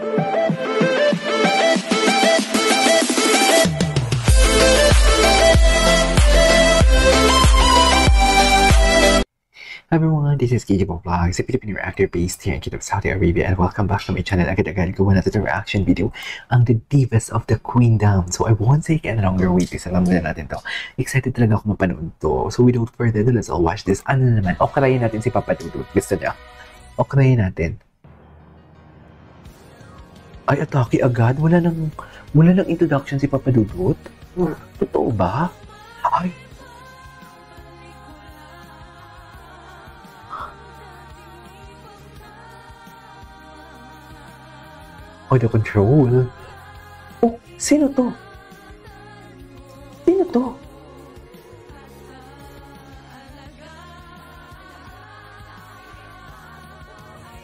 Hi everyone, this is KJ Vlogs, a Filipino reactor based here in Jeddah, Saudi Arabia, and welcome back to my channel. Agad-agad gawa natin the reaction video, ang The Divas of the Queendom. So I won't take any longer wait, isa lang muna natin to. Excited talaga ako mapanood to. So without further ado, let's all watch this. Ano naman, okrayin natin si Papa Dudut. Gusto niya? Okrayin natin. Ay, atake agad? Wala nang introduction si Papa Dudut? Totoo ba? Ay, the control. Oh, sino to? Sino to?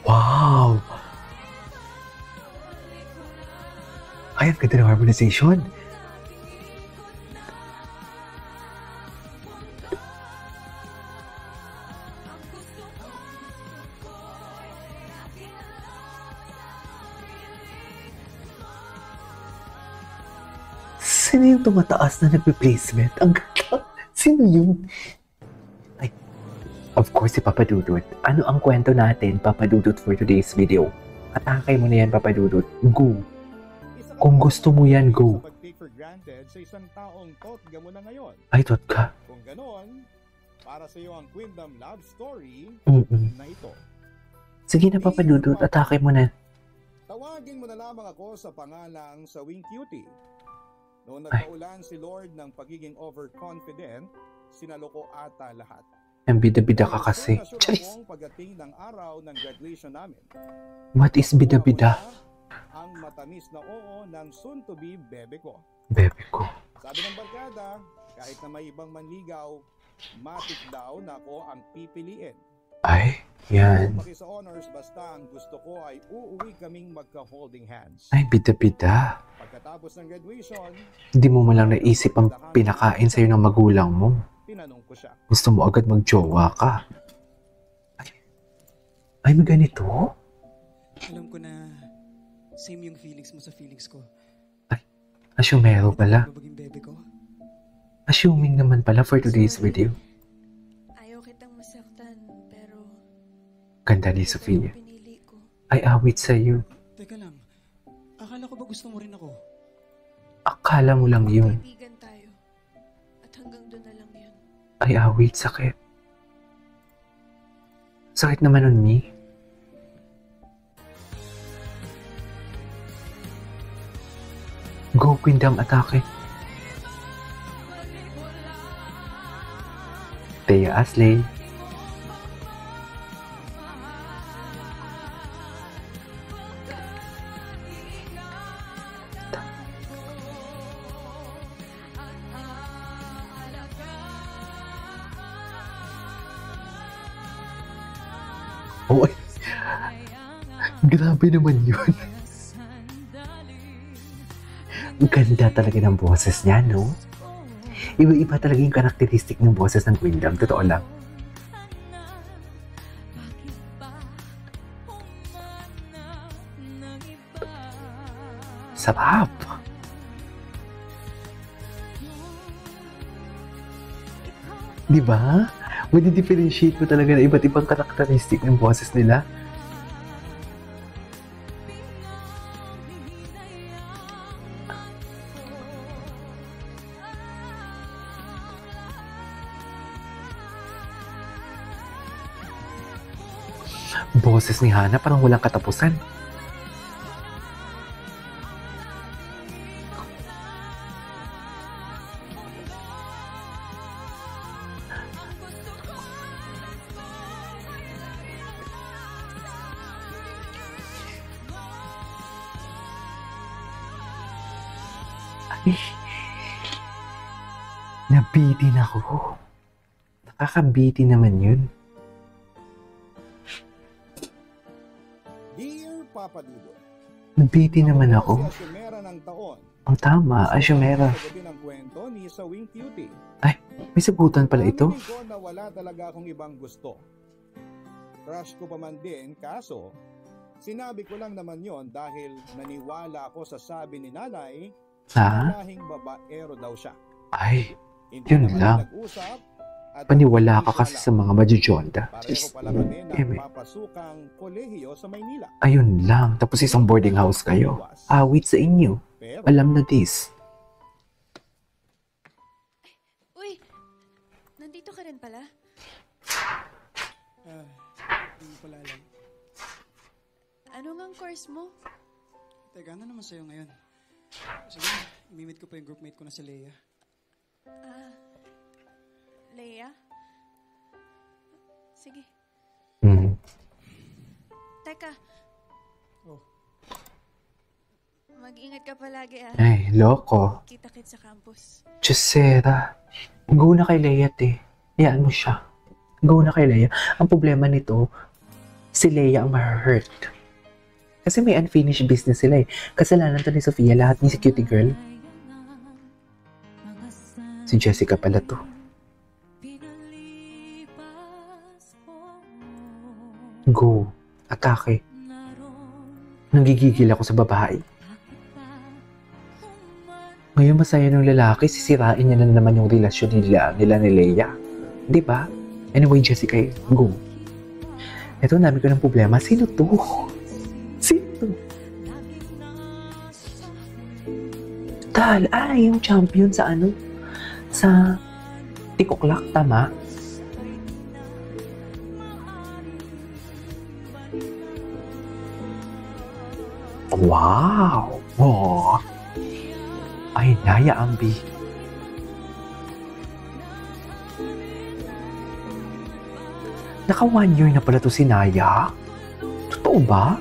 Wow! Ay, ang ganda ng harmonization. Sino yung tumataas na nagpe-placement? Ang ganda. Sino yun? Ay, of course, si Papa Dudut. Ano ang kwento natin, Papa Dudut, for today's video? Atake mo na yan, Papa Dudut. Go. Kung gusto mo yan, go. Pag-take for granted sa isang taong totga mo na ngayon. Ay, totga. Kung ganon, para sa iyo ang Queendom love story na ito. Sige na, Papa Dudut. Atake mo na. Tawagin mo na lamang ako sa pangalang Sawing Cutie. Noong nagpaulan si Lord ng pagiging overconfident, sinalo ko ata lahat. Ang bida-bida ka kasi. Charis! Pagdating ng araw ng graduation namin. What is bida-bida? Ang matamis na oo ng soon-to-be bebe ko. Bebe ko. Sabi ng barkada, kahit na may ibang manligaw, matik daw na ako ang pipiliin. Ay, yan. Paki sa honors, basta ang gusto ko ay uuwi kaming magka-holding hands. Ay, bida-bida. Pagkatapos ng graduation, Hindi mo malang naisip ang pinakain sa'yo ng magulang mo. tinanong ko siya. Gusto mo agad mag-jowa ka. Ay, may ganito? Alam ko na same yung feelings mo sa feelings ko. Asumero pala. Babaging bebe ko. Assuming naman pala for today's video. Ayaw kitang masaktan, pero Ganda ni Sofia. pinili ko. Ay, awit sa'yo. Teka lang, akala ko ba gusto mo rin ako? Akala mo lang yun. Kaibigan tayo. At hanggang doon na lang yun. Ay, awit, sakit. Sakit naman on me. Go, Queendom, atake. Thea Asley. Oh, ay. Grabe naman yun. Ang ganda talaga ng boses niya, no? Iba-iba talaga yung karakteristik ng boses ng Queendom. Totoo lang. Sarap! Diba? Madi-differentiate mo talaga na iba't ibang karakteristik ng boses nila. Boses ni Hana parang walang katapusan. Ay, nabitin ako. Nakakabitin naman yun. Dear Papa Dudut, Nabitin naman ako. Sa Asumera ng taon, Ang tama, Asumera. sa gabi ng kwento ni Sawing Cutie. Ay, may sagutan pala ito. Narinig ko na wala talaga akong ibang gusto. Crush ko pa man din, kaso Sinabi ko lang naman yon dahil naniwala ako sa sabi ni nanay Ha? na lahing babaero daw siya. Ay, Hindi Yun naman lang. nag-usap at paniwala ka hindi kasi siya sa mga majujonda. Pareho pala kami Eme. ng papasukang kolehiyo sa Maynila. Ayun lang. Tapos isang boarding house kayo. Awit sa inyo. Pero Alam na this. Uy, nandito ka rin pala? Hindi mo pala alam. Ano ngang course mo? Teka, ano naman sa'yo ngayon? Sige, imimit ko pa yung groupmate ko na si Leia. Leia? Sige. Hmm. Teka, Oh, mag-ingat ka palagi Ay, loko. Kita-kit sa campus. Chesera. Go na kay Leia, te. Hayaan mo siya. Go na kay Leia. Ang problema nito, si Leia ang ma-hurt. Kasi may unfinished business sila eh. Kasalanan to ni Sofia, lahat ni si cutie girl. Si Jessica pala to. Go. Atake. Nanggigigil ako sa babae. Ngayon masaya ng lalaki, sisirain niya na naman yung relasyon nila ni Leia. Di ba? Anyway, Jessica, go. Ito, namin ko ng problema. Sino to? Sino to? Yung champion sa ano? Sa Tikoklak, tama? Wow! Oh! Ay, Naya Ambi. Naka 1 year na pala to si Naya? Totoo ba?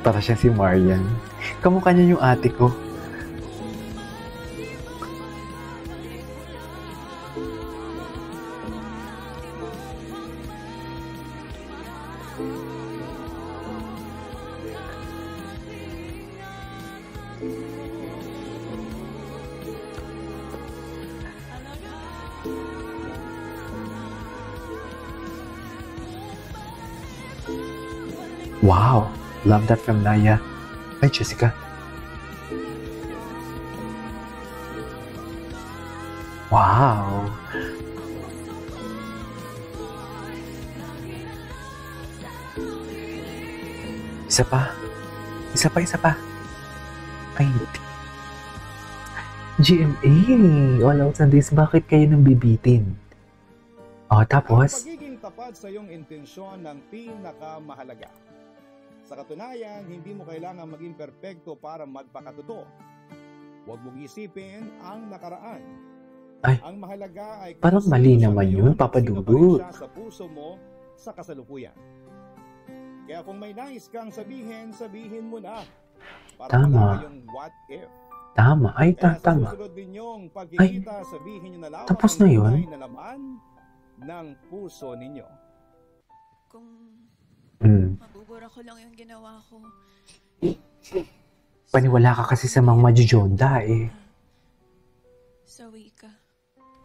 Para siya si Marian. Kamukha niya yung ate ko. Wow! Love that from Naya. Ay, Jessica. Wow! Isa pa. Isa pa. Ay, GMA! All out on this. Bakit kayo nang bibitin? Oh, ang tapos? pagiging tapat sa iyong intensyon ng pinakamahalaga. Sa katunayan, hindi mo kailangan maging perpekto para magpakatotoo. Huwag mong isipin ang nakaraan. Ay, ang mahalaga ay parang kung mali sino siya naman ngayon yun, at Papa sino pa rin Dudut. siya sa puso mo sa kasalukuyan. Kaya kung may nais kang sabihin, sabihin mo na. Para Tama. wala kayong what if. Tama. Ay, Kaya sa tama. susunod ninyong pagkikita, sabihin nyo na lang tapos ang na yun? tunay na laman ng puso ninyo. Kung mabubura ko lang yung ginawa ko. Paniwala ka kasi sa mga majujonda eh. Sawi ka.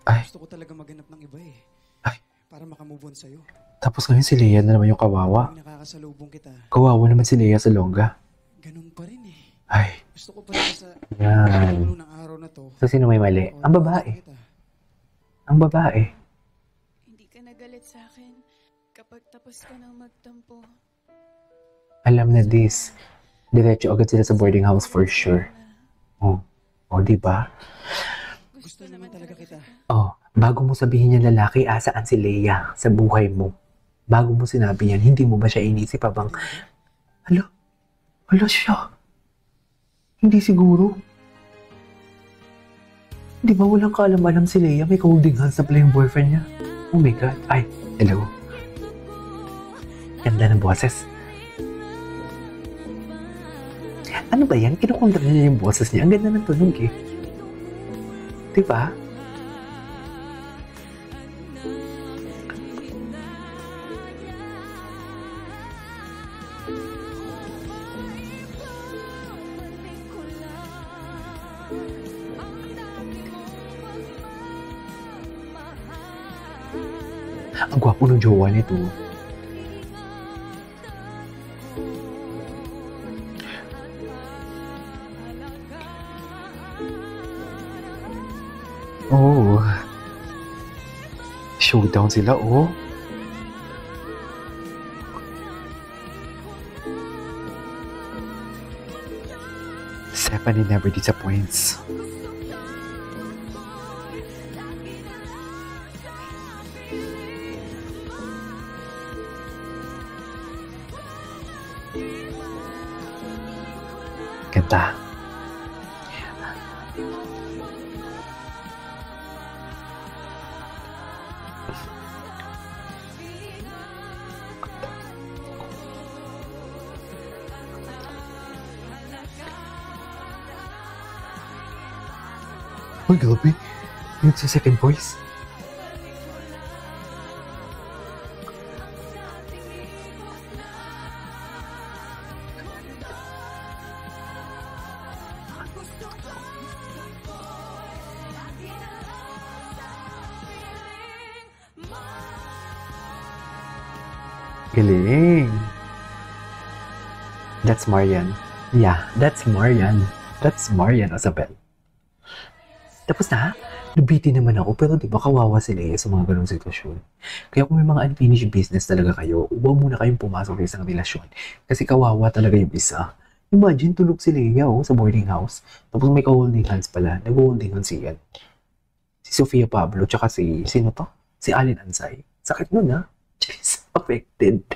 Ay, gusto ko talaga maghanap ng iba eh. Ay. Para makamove on sa'yo. tapos ngayon si Leia na naman yung kawawa. Pag nakakasalubong kita, Kawawa naman si Leia sa longga. ganun pa rin eh. Ay, Gusto ko pa rin sa yan. ulo ng araw na to. So, sino may mali? Ang babae. Kita. Ang babae. Hindi ka nagalit sa akin kapag tapos ka nang magtampo. Alam na this. Diretso agad sila sa boarding house for sure. Oh, diba? Gusto naman talaga kita. Oh, bago mo sabihin yung lalaki, asaan si Leia sa buhay mo? Bago mo sinabi yan, hindi mo ba siya inisip habang, hala siya. Hindi siguro. Di ba walang kaalam-alam si Leia? May holding hands na pala yung boyfriend niya. Oh my God. Ay, hello. Ganda ng boses. Ano ba yan? Kinukontra niya yung boses niya. Ang ganda ng tunog eh. Di ba? Ang gwapo ng jowa nito. Oh. Showdown sila, oh. Stephanie never disappoints. Ganda. Uy, grabe. Yun sa second voice. Galing. That's Marian. Yeah, that's Marian. That's Marian Isabel. Tapos na, nabiti naman ako, pero di ba kawawa sila sa mga ganong sitwasyon. Kaya kung may mga unfinished business talaga kayo, huwag muna kayong pumasok sa isang relasyon. Kasi kawawa talaga yung isa. Imagine, tulog si Leia sa boarding house. Tapos may ka-holding hands pala. Nag-holding hands yan. Si Sofia Pablo, tsaka sino to? Si Alin Ansay. Sakit nun, ha? Jeez, affected.